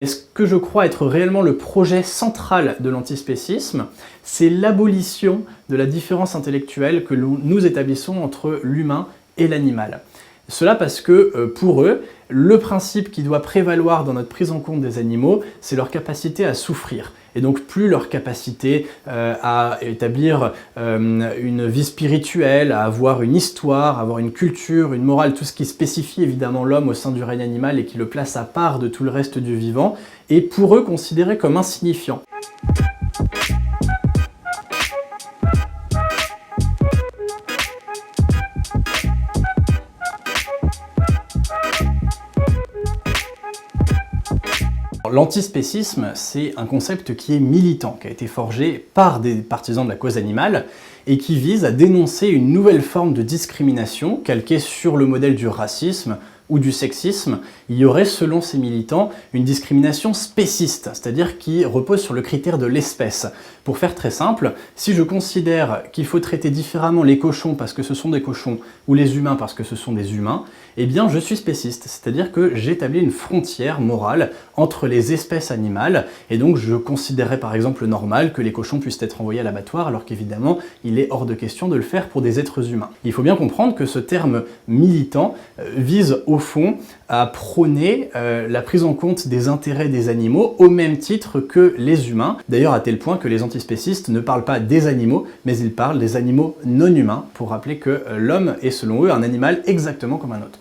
Et ce que je crois être réellement le projet central de l'antispécisme, c'est l'abolition de la différence intellectuelle que nous établissons entre l'humain et l'animal. Cela parce que, pour eux, le principe qui doit prévaloir dans notre prise en compte des animaux, c'est leur capacité à souffrir. Et donc plus leur capacité à établir une vie spirituelle, à avoir une histoire, à avoir une culture, une morale, tout ce qui spécifie évidemment l'homme au sein du règne animal et qui le place à part de tout le reste du vivant, est pour eux considéré comme insignifiant. L'antispécisme, c'est un concept qui est militant, qui a été forgé par des partisans de la cause animale et qui vise à dénoncer une nouvelle forme de discrimination calquée sur le modèle du racisme ou du sexisme. Il y aurait, selon ces militants, une discrimination spéciste, c'est-à-dire qui repose sur le critère de l'espèce. Pour faire très simple, si je considère qu'il faut traiter différemment les cochons parce que ce sont des cochons ou les humains parce que ce sont des humains, eh bien je suis spéciste, c'est-à-dire que j'établis une frontière morale entre les espèces animales et donc je considérerais par exemple normal que les cochons puissent être envoyés à l'abattoir alors qu'évidemment il est hors de question de le faire pour des êtres humains. Il faut bien comprendre que ce terme militant vise au fond à prôner la prise en compte des intérêts des animaux au même titre que les humains. D'ailleurs à tel point que les antispécistes ne parlent pas des animaux, mais ils parlent des animaux non humains, pour rappeler que l'homme est selon eux un animal exactement comme un autre.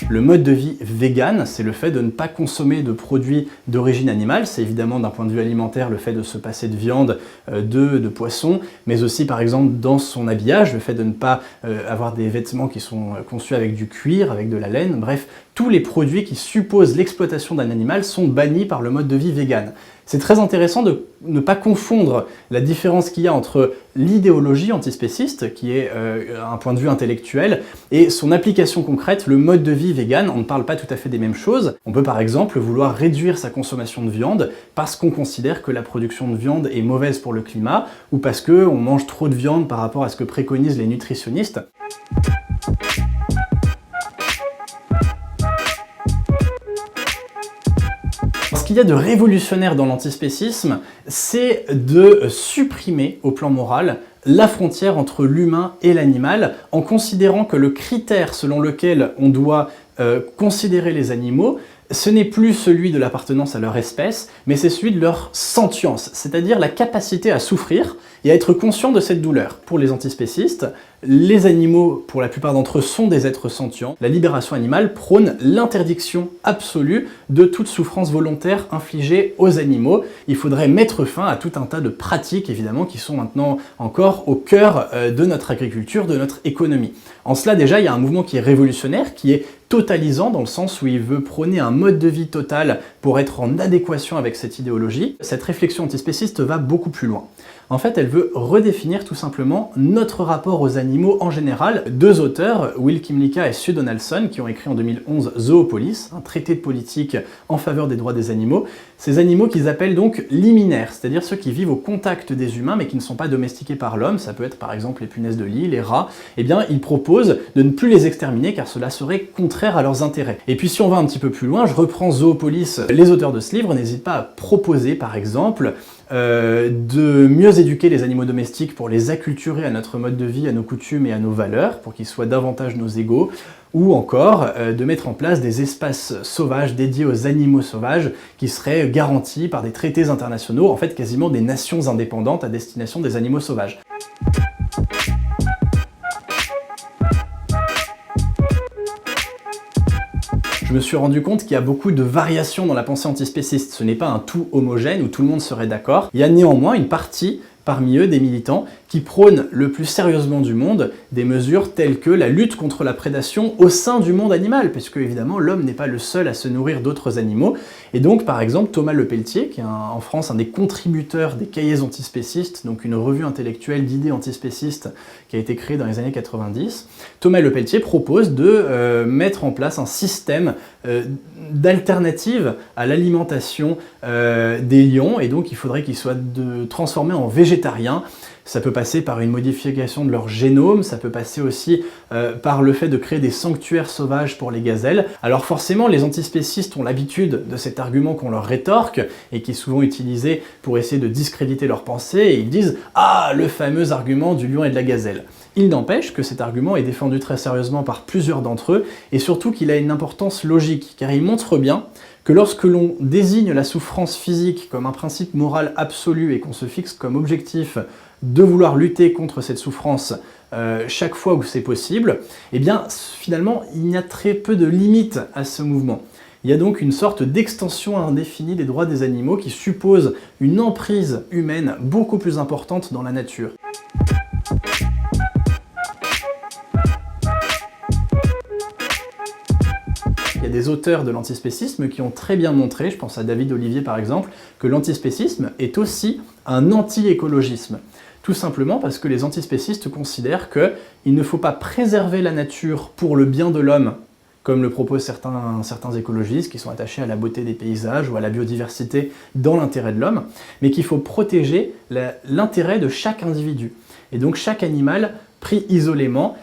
Le mode de vie vegan, c'est le fait de ne pas consommer de produits d'origine animale. C'est évidemment d'un point de vue alimentaire le fait de se passer de viande, d'œufs, de poissons, mais aussi par exemple dans son habillage, le fait de ne pas avoir des vêtements qui sont conçus avec du cuir, avec de la laine, bref, tous les produits qui supposent l'exploitation d'un animal sont bannis par le mode de vie vegan. C'est très intéressant de ne pas confondre la différence qu'il y a entre l'idéologie antispéciste, qui est un point de vue intellectuel, et son application concrète, le mode de vie vegan. On ne parle pas tout à fait des mêmes choses. On peut par exemple vouloir réduire sa consommation de viande parce qu'on considère que la production de viande est mauvaise pour le climat, ou parce qu'on mange trop de viande par rapport à ce que préconisent les nutritionnistes. Ce qu'il y a de révolutionnaire dans l'antispécisme, c'est de supprimer, au plan moral, la frontière entre l'humain et l'animal, en considérant que le critère selon lequel on doit considérer les animaux, ce n'est plus celui de l'appartenance à leur espèce, mais c'est celui de leur sentience, c'est-à-dire la capacité à souffrir et à être conscient de cette douleur. Pour les antispécistes, les animaux, pour la plupart d'entre eux, sont des êtres sentients. La libération animale prône l'interdiction absolue de toute souffrance volontaire infligée aux animaux. Il faudrait mettre fin à tout un tas de pratiques, évidemment, qui sont maintenant encore au cœur de notre agriculture, de notre économie. En cela, déjà, il y a un mouvement qui est révolutionnaire, qui est totalisant, dans le sens où il veut prôner un mode de vie total pour être en adéquation avec cette idéologie. Cette réflexion antispéciste va beaucoup plus loin. En fait, elle veut redéfinir tout simplement notre rapport aux animaux en général. Deux auteurs, Will Kymlicka et Sue Donaldson, qui ont écrit en 2011 Zoopolis, un traité de politique en faveur des droits des animaux. Ces animaux qu'ils appellent donc liminaires, c'est-à-dire ceux qui vivent au contact des humains mais qui ne sont pas domestiqués par l'homme, ça peut être par exemple les punaises de lit, les rats, eh bien ils proposent de ne plus les exterminer car cela serait contraire à leurs intérêts. Et puis si on va un petit peu plus loin, je reprends Zoopolis, les auteurs de ce livre n'hésitent pas à proposer par exemple de mieux éduquer les animaux domestiques pour les acculturer à notre mode de vie, à nos coutumes et à nos valeurs, pour qu'ils soient davantage nos égaux, ou encore de mettre en place des espaces sauvages dédiés aux animaux sauvages qui seraient garantis par des traités internationaux, en fait quasiment des nations indépendantes à destination des animaux sauvages. Je me suis rendu compte qu'il y a beaucoup de variations dans la pensée antispéciste. Ce n'est pas un tout homogène où tout le monde serait d'accord. Il y a néanmoins une partie parmi eux des militants qui prônent le plus sérieusement du monde des mesures telles que la lutte contre la prédation au sein du monde animal, puisque évidemment l'homme n'est pas le seul à se nourrir d'autres animaux. Et donc par exemple Thomas Lepelletier, qui est en France un des contributeurs des cahiers antispécistes, donc une revue intellectuelle d'idées antispécistes qui a été créée dans les années 90, Thomas Lepelletier propose de mettre en place un système d'alternative à l'alimentation des lions, et donc il faudrait qu'ils soient transformés en végétariens. Ça peut passer par une modification de leur génome, ça peut passer aussi par le fait de créer des sanctuaires sauvages pour les gazelles. Alors forcément, les antispécistes ont l'habitude de cet argument qu'on leur rétorque et qui est souvent utilisé pour essayer de discréditer leurs pensées, et ils disent « Ah, le fameux argument du lion et de la gazelle ». Il n'empêche que cet argument est défendu très sérieusement par plusieurs d'entre eux, et surtout qu'il a une importance logique, car il montre bien que lorsque l'on désigne la souffrance physique comme un principe moral absolu et qu'on se fixe comme objectif de vouloir lutter contre cette souffrance chaque fois où c'est possible, eh bien finalement il y a très peu de limites à ce mouvement. Il y a donc une sorte d'extension indéfinie des droits des animaux qui suppose une emprise humaine beaucoup plus importante dans la nature. Il y a des auteurs de l'antispécisme qui ont très bien montré, je pense à David Olivier par exemple, que l'antispécisme est aussi un anti-écologisme. Tout simplement parce que les antispécistes considèrent qu'il ne faut pas préserver la nature pour le bien de l'homme, comme le proposent certains écologistes qui sont attachés à la beauté des paysages ou à la biodiversité dans l'intérêt de l'homme, mais qu'il faut protéger l'intérêt de chaque individu. Et donc chaque animal, pris isolément,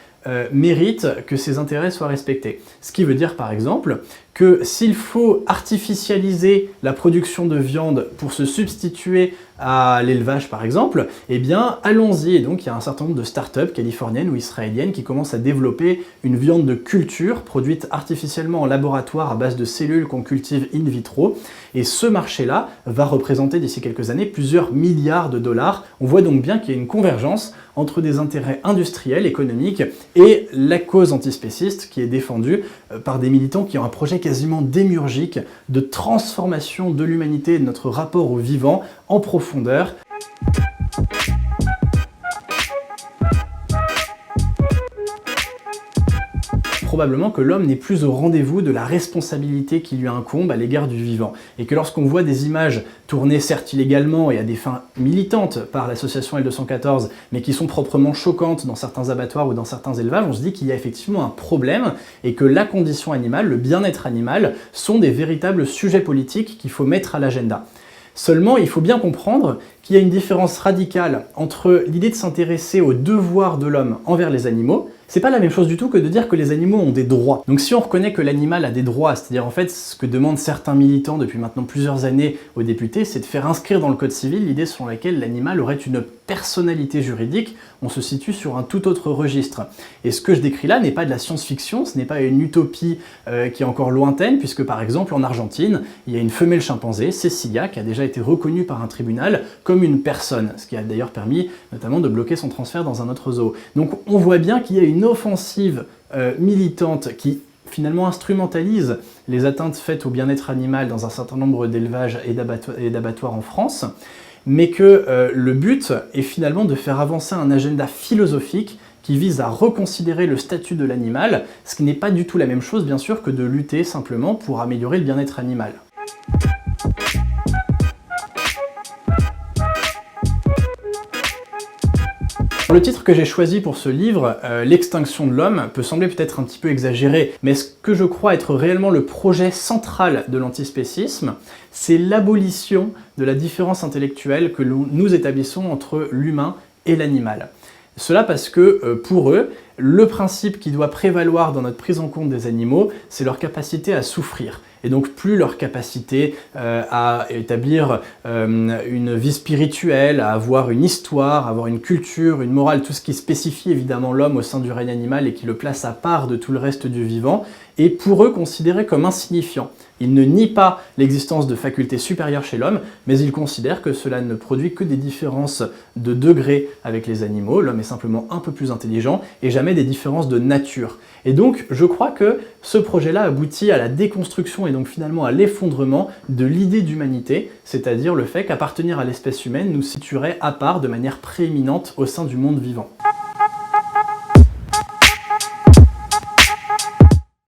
mérite que ses intérêts soient respectés. Ce qui veut dire par exemple que s'il faut artificialiser la production de viande pour se substituer à l'élevage par exemple, eh bien allons-y. Et donc il y a un certain nombre de startups californiennes ou israéliennes qui commencent à développer une viande de culture produite artificiellement en laboratoire à base de cellules qu'on cultive in vitro. Et ce marché-là va représenter d'ici quelques années plusieurs milliards de dollars. On voit donc bien qu'il y a une convergence entre des intérêts industriels, économiques et la cause antispéciste qui est défendue par des militants qui ont un projet quasiment démiurgique de transformation de l'humanité et de notre rapport au vivant en profondeur. Probablement que l'homme n'est plus au rendez-vous de la responsabilité qui lui incombe à l'égard du vivant. Et que lorsqu'on voit des images tournées certes illégalement et à des fins militantes par l'association L214, mais qui sont proprement choquantes dans certains abattoirs ou dans certains élevages, on se dit qu'il y a effectivement un problème et que la condition animale, le bien-être animal, sont des véritables sujets politiques qu'il faut mettre à l'agenda. Seulement, il faut bien comprendre qu'il y a une différence radicale entre l'idée de s'intéresser aux devoirs de l'homme envers les animaux. C'est pas la même chose du tout que de dire que les animaux ont des droits. Donc si on reconnaît que l'animal a des droits, c'est-à-dire en fait ce que demandent certains militants depuis maintenant plusieurs années aux députés, c'est de faire inscrire dans le code civil l'idée selon laquelle l'animal aurait une personnalité juridique, on se situe sur un tout autre registre. Et ce que je décris là n'est pas de la science-fiction, ce n'est pas une utopie qui est encore lointaine, puisque par exemple en Argentine, il y a une femelle chimpanzé, Cecilia, qui a déjà été reconnue par un tribunal comme une personne, ce qui a d'ailleurs permis notamment de bloquer son transfert dans un autre zoo. Donc on voit bien qu'il y a une offensive militante qui finalement instrumentalise les atteintes faites au bien-être animal dans un certain nombre d'élevages et d'abattoirs en France, mais que le but est finalement de faire avancer un agenda philosophique qui vise à reconsidérer le statut de l'animal, ce qui n'est pas du tout la même chose bien sûr que de lutter simplement pour améliorer le bien-être animal. Le titre que j'ai choisi pour ce livre, L'extinction de l'homme, peut sembler peut-être un petit peu exagéré, mais ce que je crois être réellement le projet central de l'antispécisme, c'est l'abolition de la différence intellectuelle que nous établissons entre l'humain et l'animal. Cela parce que, pour eux, le principe qui doit prévaloir dans notre prise en compte des animaux, c'est leur capacité à souffrir. Et donc plus leur capacité à établir une vie spirituelle, à avoir une histoire, à avoir une culture, une morale, tout ce qui spécifie évidemment l'homme au sein du règne animal et qui le place à part de tout le reste du vivant, est pour eux considéré comme insignifiant. Ils ne nient pas l'existence de facultés supérieures chez l'homme, mais ils considèrent que cela ne produit que des différences de degrés avec les animaux, l'homme est simplement un peu plus intelligent, et jamais des différences de nature. Et donc, je crois que ce projet-là aboutit à la déconstruction et donc finalement à l'effondrement de l'idée d'humanité, c'est-à-dire le fait qu'appartenir à l'espèce humaine nous situerait à part de manière prééminente au sein du monde vivant.